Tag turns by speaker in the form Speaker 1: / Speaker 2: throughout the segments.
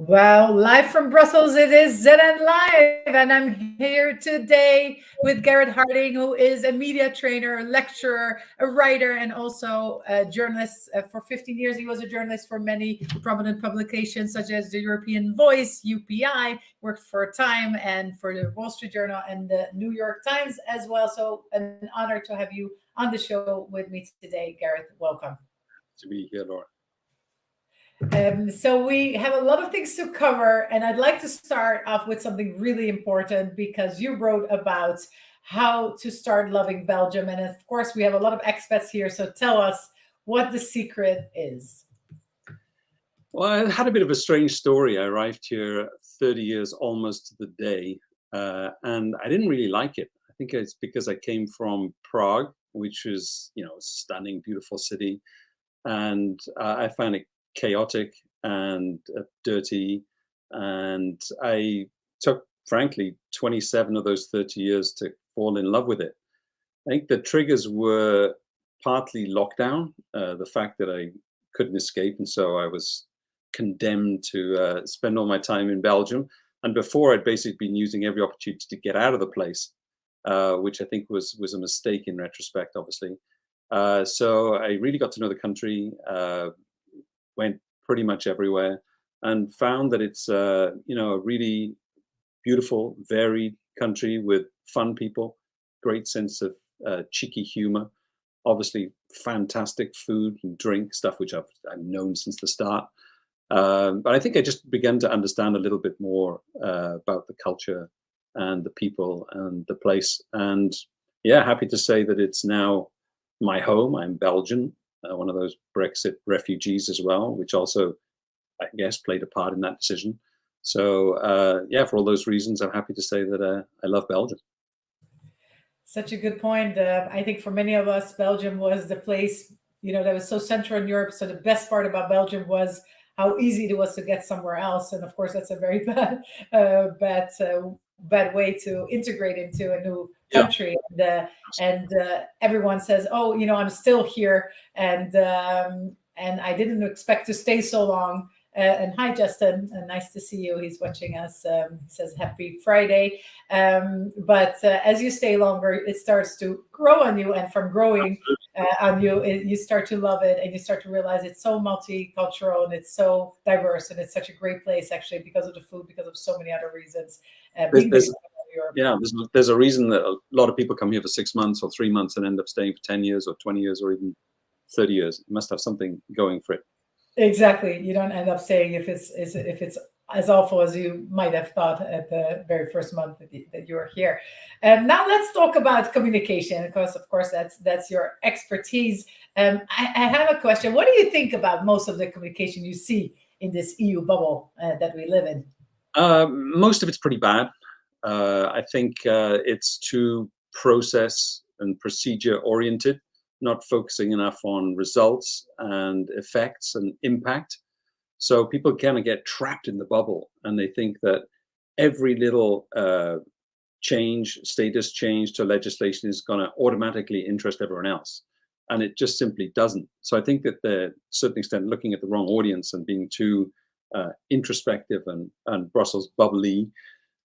Speaker 1: Well, live from Brussels, it is ZN Live, and I'm here today with Gareth Harding, who is a media trainer, a lecturer, a writer, and also a journalist. For 15 years, he was a journalist for many prominent publications, such as the European Voice, UPI, worked for Time and for the Wall Street Journal and the New York Times as well. So, an honor to have you on the show with me today, Gareth. Welcome.
Speaker 2: To be here, Laura.
Speaker 1: So we have a lot of things to cover, and I'd like to start off with something really important because you wrote about how to start loving Belgium, and of course we have a lot of expats here. So tell us what the secret is.
Speaker 2: Well, I had a bit of a strange story. I arrived here 30 years almost to the day, and I didn't really like it. I think it's because I came from Prague, which is, a stunning, beautiful city, and I found it chaotic and dirty. And I took, frankly, 27 of those 30 years to fall in love with it. I think the triggers were partly lockdown, the fact that I couldn't escape, and so I was condemned to spend all my time in Belgium. And before, I'd basically been using every opportunity to get out of the place, which I think was a mistake in retrospect, obviously. So I really got to know the country, went pretty much everywhere, and found that it's a really beautiful, varied country with fun people, great sense of cheeky humor, obviously fantastic food and drink, stuff which I've known since the start. But I think I just began to understand a little bit more about the culture and the people and the place. And yeah, happy to say that it's now my home. I'm Belgian, one of those Brexit refugees as well, which also, I guess, played a part in that decision. So yeah, for all those reasons, I'm happy to say that I love Belgium.
Speaker 1: Such a good point. I think for many of us, Belgium was the place, that was so central in Europe. So the best part about Belgium was how easy it was to get somewhere else. And of course, that's a very bad way to integrate into a new
Speaker 2: Yeah.
Speaker 1: country. And everyone says, "Oh, I'm still here," and I didn't expect to stay so long. And hi, Justin. Nice to see you. He's watching us. He says, "Happy Friday." But as you stay longer, it starts to grow on you, and from growing on you, you start to love it, and you start to realize it's so multicultural and it's so diverse, and it's such a great place, actually, because of the food, because of so many other reasons.
Speaker 2: There's a reason that a lot of people come here for 6 months or 3 months and end up staying for 10 years or 20 years or even 30 years. It must have something going for it.
Speaker 1: Exactly. You don't end up saying if it's as awful as you might have thought at the very first month that you were here. Now let's talk about communication, because of course that's your expertise. I have a question. What do you think about most of the communication you see in this EU bubble that we live in?
Speaker 2: Most of it's pretty bad. I think it's too process and procedure oriented, not focusing enough on results and effects and impact. So people kind of get trapped in the bubble, and they think that every little status change to legislation is going to automatically interest everyone else. And it just simply doesn't. So I think that they're, to a certain extent, looking at the wrong audience and being too introspective and Brussels bubbly.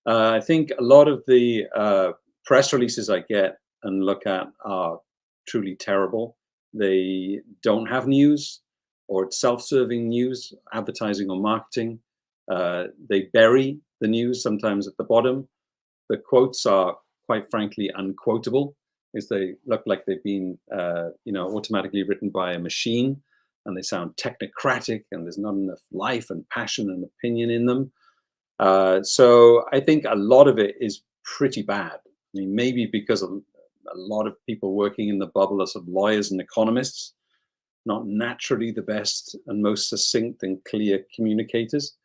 Speaker 2: I think a lot of the press releases I get and look at are truly terrible. They don't have news, or it's self-serving news, advertising or marketing. They bury the news sometimes at the bottom. The quotes are, quite frankly, unquotable, because they look like they've been automatically written by a machine, and they sound technocratic, and there's not enough life and passion and opinion in them. So I think a lot of it is pretty bad. I mean, maybe because a lot of people working in the bubble are sort of lawyers and economists, not naturally the best and most succinct and clear communicators.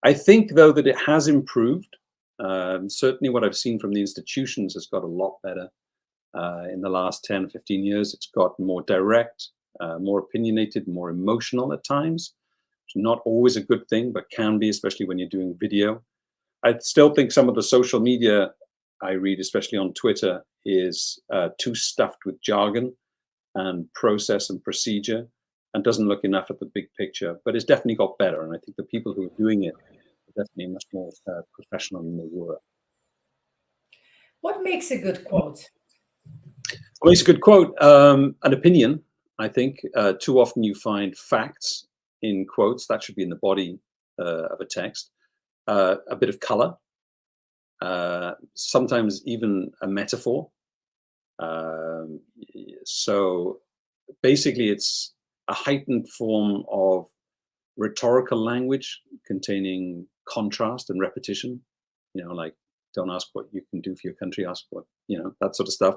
Speaker 2: I think, though, that it has improved. Certainly what I've seen from the institutions has got a lot better in the last 10, 15 years. It's got more direct, more opinionated, more emotional at times. It's not always a good thing, but can be, especially when you're doing video. I still think some of the social media I read, especially on Twitter, is too stuffed with jargon and process and procedure, and doesn't look enough at the big picture. But it's definitely got better, and I think the people who are doing it definitely much more professional than they were.
Speaker 1: What makes a good quote?
Speaker 2: Well, it's a good quote. An opinion, I think. Too often you find facts in quotes. That should be in the body of a text. A bit of color. Sometimes even a metaphor. So basically, it's a heightened form of rhetorical language containing contrast and repetition. Like, don't ask what you can do for your country, ask what, that sort of stuff.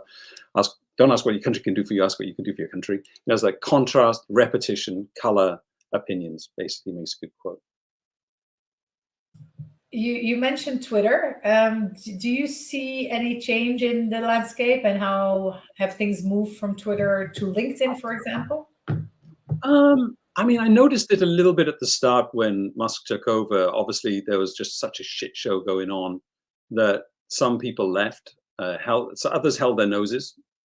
Speaker 2: Don't ask what your country can do for you, ask what you can do for your country. It's like contrast, repetition, color, opinions, basically makes a good quote.
Speaker 1: You mentioned Twitter. Do you see any change in the landscape, and how have things moved from Twitter to LinkedIn, for example?
Speaker 2: I mean, I noticed it a little bit at the start when Musk took over. Obviously, there was just such a shit show going on that some people left. So others held their noses,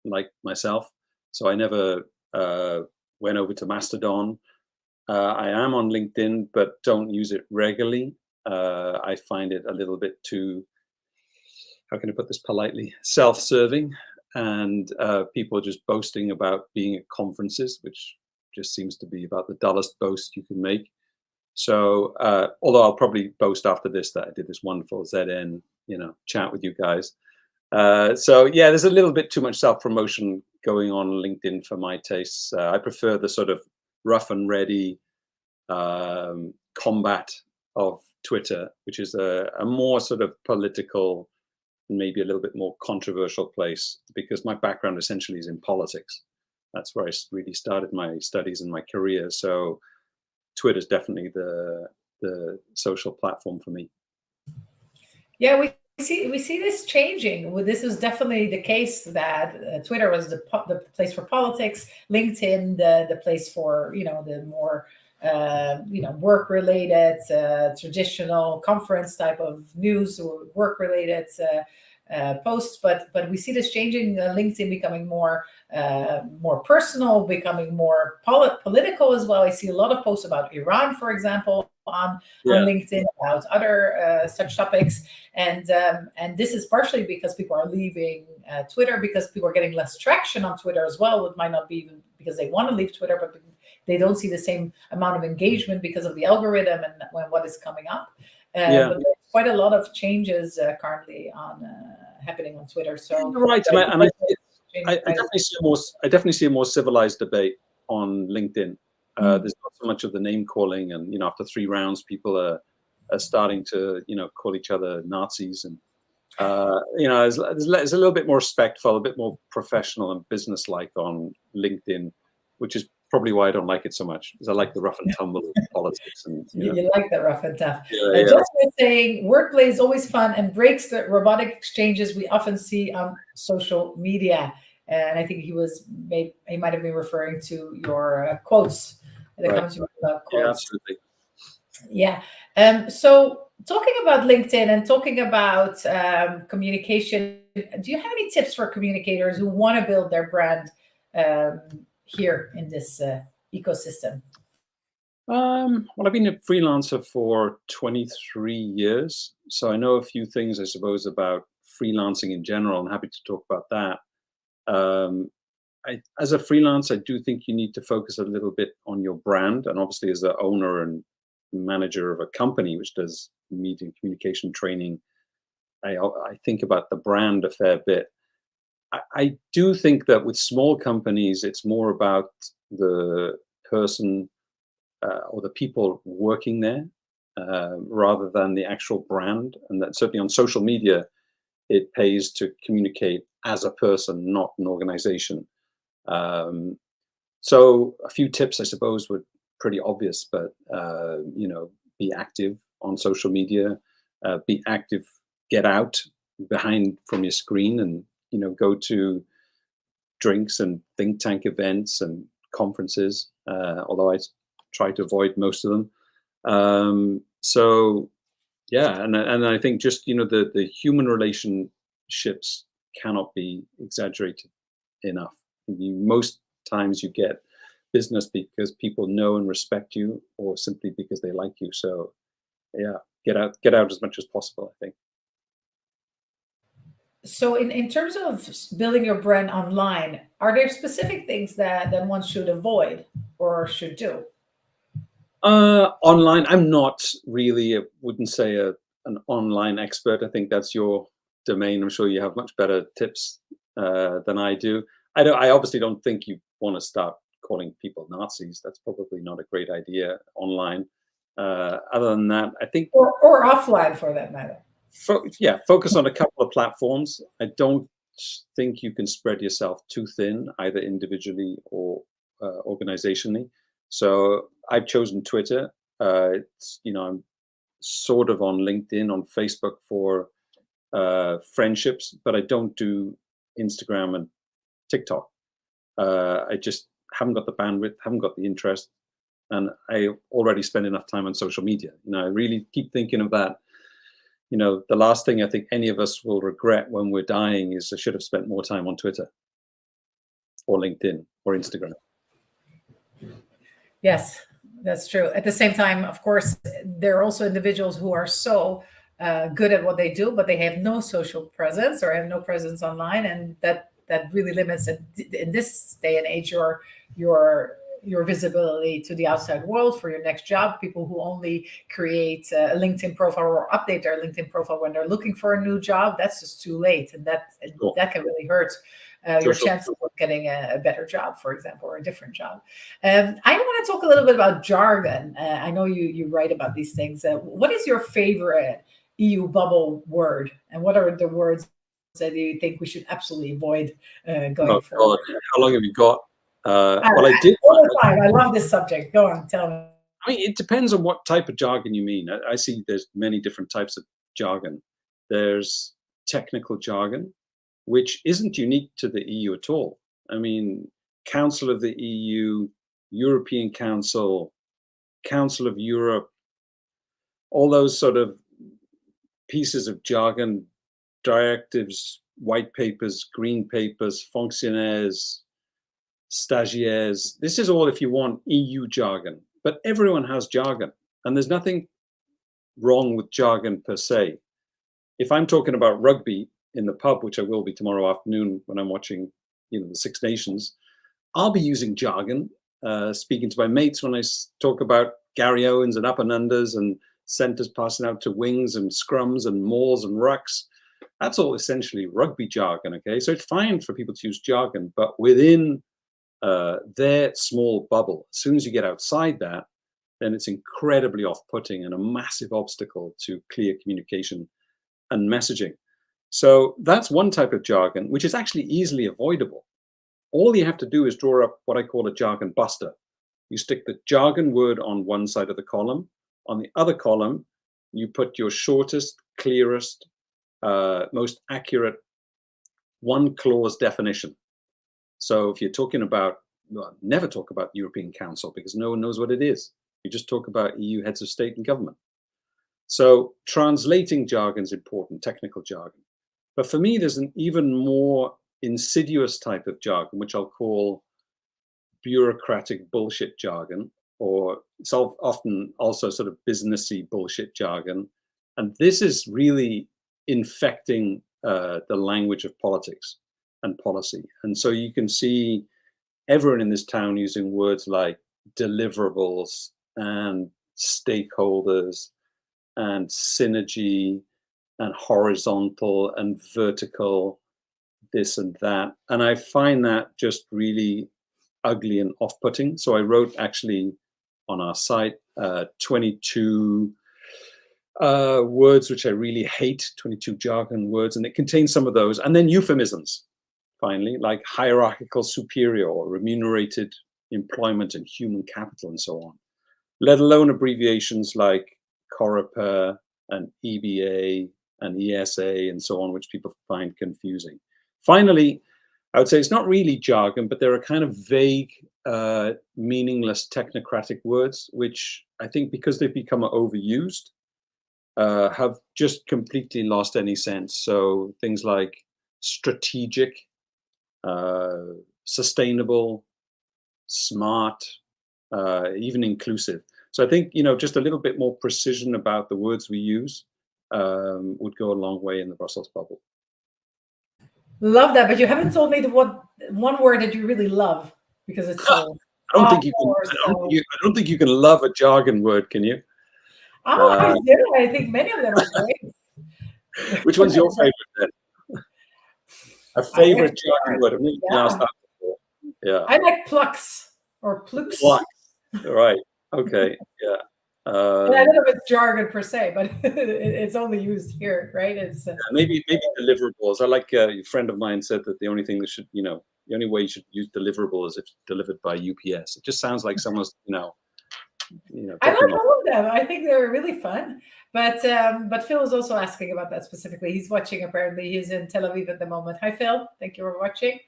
Speaker 2: like myself. So I never went over to Mastodon. I am on LinkedIn, but don't use it regularly. I find it a little bit too, how can I put this politely, self-serving, and people just boasting about being at conferences, which just seems to be about the dullest boast you can make. So, although I'll probably boast after this that I did this wonderful ZN, chat with you guys. So yeah, there's a little bit too much self-promotion going on LinkedIn for my tastes. I prefer the sort of rough and ready combat of Twitter, which is a more sort of political, maybe a little bit more controversial place, because my background essentially is in politics. That's where I really started my studies and my career. So Twitter is definitely the social platform for me.
Speaker 1: Yeah, we see this changing. Well, this is definitely the case that Twitter was the place for politics, LinkedIn the place for the more work related, traditional conference type of news or work related posts. But we see this changing. LinkedIn becoming more personal, becoming more political as well. I see a lot of posts about Iran, for example, on LinkedIn, about other such topics, and this is partially because people are leaving Twitter, because people are getting less traction on Twitter as well. It might not be even because they want to leave Twitter, but they don't see the same amount of engagement because of the algorithm and what is coming up. But there's quite a lot of changes currently happening on Twitter. So
Speaker 2: you're right, and I definitely see a more civilized debate on LinkedIn. There's not so much of the name calling, and after 3 rounds, people are starting to call each other Nazis, and there's a little bit more respectful, a bit more professional and businesslike on LinkedIn, which is probably why I don't like it so much, because I like the rough and tumble of politics. And
Speaker 1: you like the rough and tough.
Speaker 2: Yeah.
Speaker 1: Just saying, wordplay is always fun and breaks the robotic exchanges we often see on social media. And I think he might have been referring to your quotes. The comments you wrote about quotes.
Speaker 2: Yeah, absolutely.
Speaker 1: Yeah. So talking about LinkedIn and talking about communication, do you have any tips for communicators who want to build their brand here in this ecosystem?
Speaker 2: Well, I've been a freelancer for 23 years, so I know a few things, I suppose, about freelancing in general. I'm happy to talk about that. As a freelancer, I do think you need to focus a little bit on your brand, and obviously as the owner and manager of a company which does meeting communication training, I think about the brand a fair bit. I do think that with small companies, it's more about the person or the people working there rather than the actual brand. And that certainly on social media, it pays to communicate as a person, not an organization. So a few tips, I suppose, were pretty obvious, but be active on social media, be active, get out from your screen, and go to drinks and think tank events and conferences. Although I try to avoid most of them. So yeah, and I think just the human relationships cannot be exaggerated enough. Most times you get business because people know and respect you, or simply because they like you. So yeah, get out as much as possible, I think.
Speaker 1: So in terms of building your brand online, are there specific things that one should avoid or should do?
Speaker 2: Online, I'm not really, wouldn't say an online expert. I think that's your domain. I'm sure you have much better tips than I do. I obviously don't think you want to start calling people Nazis. That's probably not a great idea online. Other than that, I think,
Speaker 1: Or offline for that matter.
Speaker 2: focus on a couple of platforms. I don't think you can spread yourself too thin, either individually or organizationally. So I've chosen Twitter. I'm sort of on LinkedIn, on Facebook for friendships, but I don't do Instagram and TikTok. I just haven't got the bandwidth, haven't got the interest, and I already spend enough time on social media. I really keep thinking of that. The last thing I think any of us will regret when we're dying is I should have spent more time on Twitter or LinkedIn or Instagram.
Speaker 1: Yes, that's true. At the same time, of course, there are also individuals who are so good at what they do, but they have no social presence or have no presence online, and that really limits it in this day and age your your visibility to the outside world for your next job. People who only create a LinkedIn profile or update their LinkedIn profile when they're looking for a new job, that's just too late, and
Speaker 2: Sure.
Speaker 1: that can really hurt your chances of getting a better job, for example, or a different job. I want to talk a little bit about jargon. I know you write about these things. What is your favorite EU bubble word, and what are the words that you think we should absolutely avoid going forward?
Speaker 2: God, how long have you got? Well, I did.
Speaker 1: All the time. I love this subject. Go on, tell me.
Speaker 2: I mean, it depends on what type of jargon you mean. I see there's many different types of jargon. There's technical jargon, which isn't unique to the EU at all. I mean, Council of the EU, European Council, Council of Europe, all those sort of pieces of jargon, directives, white papers, green papers, fonctionnaires, stagiaires. This is all, if you want, EU jargon. But everyone has jargon, and there's nothing wrong with jargon per se. If I'm talking about rugby in the pub, which I will be tomorrow afternoon when I'm watching, the Six Nations, I'll be using jargon, speaking to my mates when I talk about Gary Owens and up and unders and centres passing out to wings and scrums and mauls and rucks. That's all essentially rugby jargon, okay? So it's fine for people to use jargon, but within their small bubble, as soon as you get outside that, then it's incredibly off-putting and a massive obstacle to clear communication and messaging. So that's one type of jargon, which is actually easily avoidable. All you have to do is draw up what I call a jargon buster. You stick the jargon word on one side of the column. On the other column, you put your shortest, clearest, most accurate one clause definition. So if you're talking about, never talk about European Council because no one knows what it is. You just talk about EU heads of state and government. So translating jargon is important, technical jargon. But for me, there's an even more insidious type of jargon, which I'll call bureaucratic bullshit jargon, or it's often also sort of businessy bullshit jargon. And this is really infecting the language of politics and policy. And so you can see everyone in this town using words like deliverables and stakeholders and synergy and horizontal and vertical, this and that. And I find that just really ugly and off-putting. So I wrote actually on our site 22 words which I really hate, 22 jargon words, and it contains some of those. And then euphemisms, finally, like hierarchical superior or remunerated employment and human capital and so on, let alone abbreviations like COREPER and EBA and ESA and so on, which people find confusing. Finally, I would say it's not really jargon, but there are kind of vague, meaningless technocratic words, which I think because they've become overused, have just completely lost any sense. So things like strategic, sustainable, smart, even inclusive. So I think, just a little bit more precision about the words we use would go a long way in the Brussels bubble.
Speaker 1: Love that, but you haven't told me what one word that you really love, because it's so
Speaker 2: I don't think you can.
Speaker 1: popular.
Speaker 2: I don't think you can love a jargon word, can you?
Speaker 1: Oh, I do. I think many of them are great.
Speaker 2: Which one's your favorite then? A favorite jargon word? I've never been asked that before. Yeah.
Speaker 1: I like plucks or plux.
Speaker 2: Plucks. Right. Okay. Yeah.
Speaker 1: And I don't know if it's jargon per se, but it's only used here, right? It's
Speaker 2: maybe deliverables. I like a friend of mine said that the only thing that should, the only way you should use deliverable is if it's delivered by UPS. It just sounds like someone's,
Speaker 1: I like all of them. I think they're really fun. But Phil is also asking about that specifically. He's watching, apparently. He's in Tel Aviv at the moment. Hi, Phil. Thank you for watching.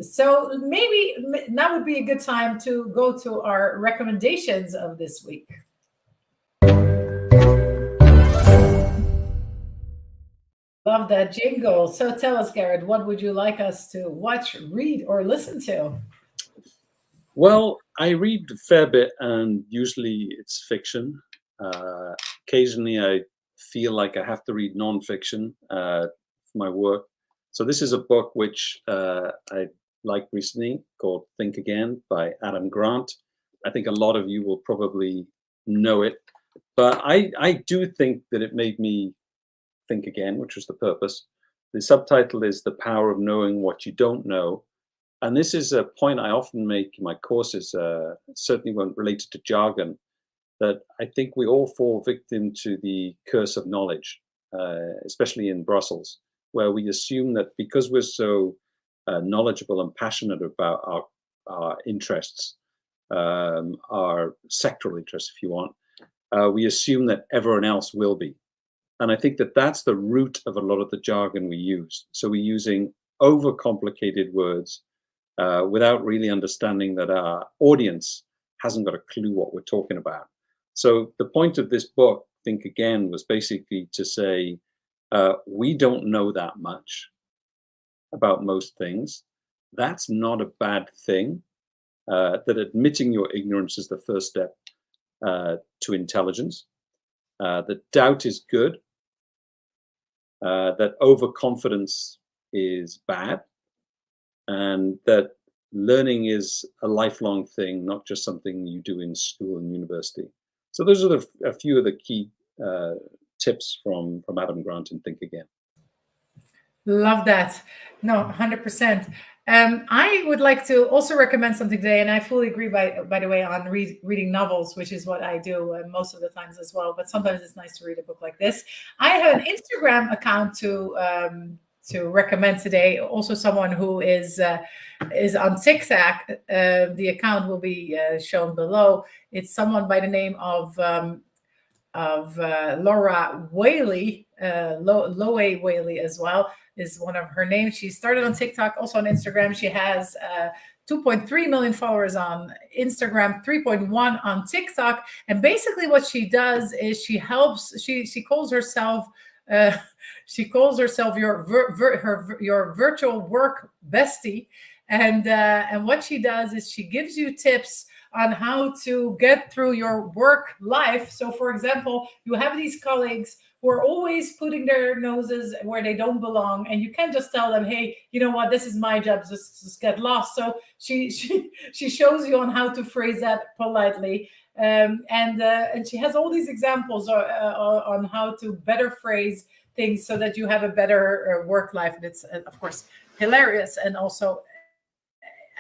Speaker 1: So maybe now would be a good time to go to our recommendations of this week. Love that jingle. So tell us, Gareth, what would you like us to watch, read, or listen to?
Speaker 2: Well, I read a fair bit, and usually it's fiction. Occasionally, I feel like I have to read nonfiction for my work. So this is a book which I liked recently called Think Again by Adam Grant. I think a lot of you will probably know it, but I do think that it made me think again, which was the purpose. The subtitle is The Power of Knowing What You Don't Know. And this is a point I often make in my courses, certainly when related to jargon, that I think we all fall victim to the curse of knowledge, especially in Brussels, where we assume that because we're so knowledgeable and passionate about our interests, our sectoral interests, if you want, we assume that everyone else will be. And I think that that's the root of a lot of the jargon we use. So we're using overcomplicated words without really understanding that our audience hasn't got a clue what we're talking about. So the point of this book, Think Again, was basically to say, we don't know that much about most things. That's not a bad thing. That admitting your ignorance is the first step to intelligence. That doubt is good. That overconfidence is bad. And that learning is a lifelong thing, not just something you do in school and university. So those are a few of the key tips from Adam Grant in Think Again.
Speaker 1: Love that. No, 100%. I would like to also recommend something today, and I fully agree, by the way, on reading novels, which is what I do most of the times as well. But sometimes it's nice to read a book like this. I have an Instagram account to recommend today. Also, someone who is on TikTok. The account will be shown below. It's someone by the name of Laura Whaley, Loe Whaley as well, is one of her names. She started on TikTok, also on Instagram. She has 2.3 million followers on Instagram, 3.1 on TikTok. And basically what she does is she calls herself your virtual work bestie. And what she does is she gives you tips on how to get through your work life. So, for example, you have these colleagues who are always putting their noses where they don't belong, and you can't just tell them, "Hey, you know what? This is my job. Just get lost." So she shows you on how to phrase that politely, and she has all these examples on how to better phrase things so that you have a better work life. And it's of course hilarious and also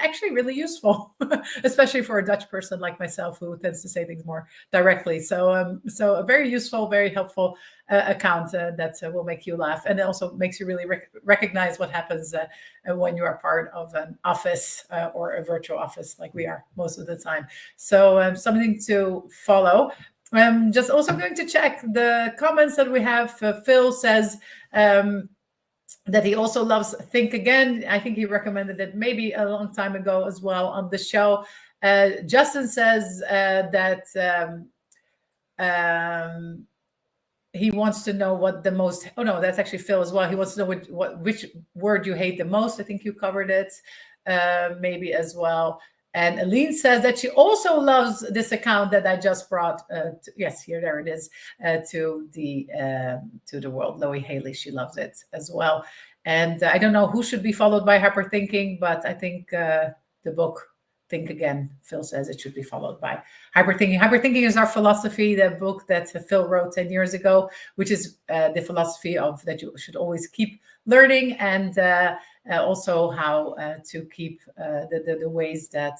Speaker 1: actually really useful, especially for a Dutch person like myself who tends to say things more directly. So a very useful, very helpful account that will make you laugh, and it also makes you really recognize what happens when you are part of an office or a virtual office like we are most of the time. So something to follow. I'm just also going to check the comments that we have. Phil says that he also loves Think Again. I think he recommended it maybe a long time ago as well on the show. Justin says that he wants to know what the most, oh no, that's actually Phil as well. He wants to know which word you hate the most. I think you covered it maybe as well. And Aline says that she also loves this account that I just brought. Yes, there it is, to the world. Loie Haley, she loves it as well. And I don't know who should be followed by hyperthinking, but I think the book Think Again, Phil says it should be followed by hyperthinking. Hyperthinking is our philosophy, the book that Phil wrote 10 years ago, which is the philosophy of that you should always keep learning, and also how to keep the ways that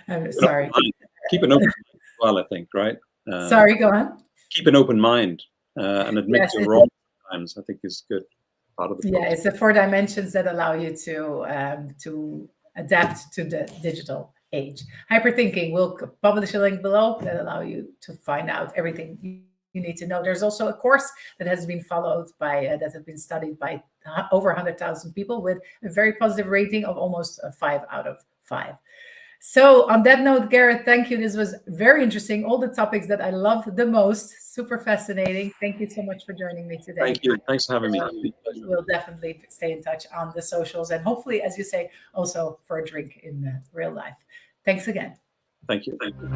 Speaker 1: I'm sorry.
Speaker 2: Keep an open mind as well, I think, right?
Speaker 1: Sorry, go on.
Speaker 2: Keep an open mind and admit
Speaker 1: Yes,
Speaker 2: you're wrong sometimes, I think is good. Part of the
Speaker 1: yeah, it's the 4 dimensions that allow you to adapt to the digital age. Hyperthinking, we'll publish a link below that allow you to find out everything you need to know. There's also a course that has been followed by that has been studied by over 100,000 people with a very positive rating of almost 5 out of 5. So on that note, Gareth, thank you. This was very interesting. All the topics that I love the most. Super fascinating. Thank you so much for joining me today.
Speaker 2: Thank you. Thanks for having me.
Speaker 1: We'll definitely stay in touch on the socials, and hopefully, as you say, also for a drink in real life. Thanks again.
Speaker 2: Thank you. Thank you.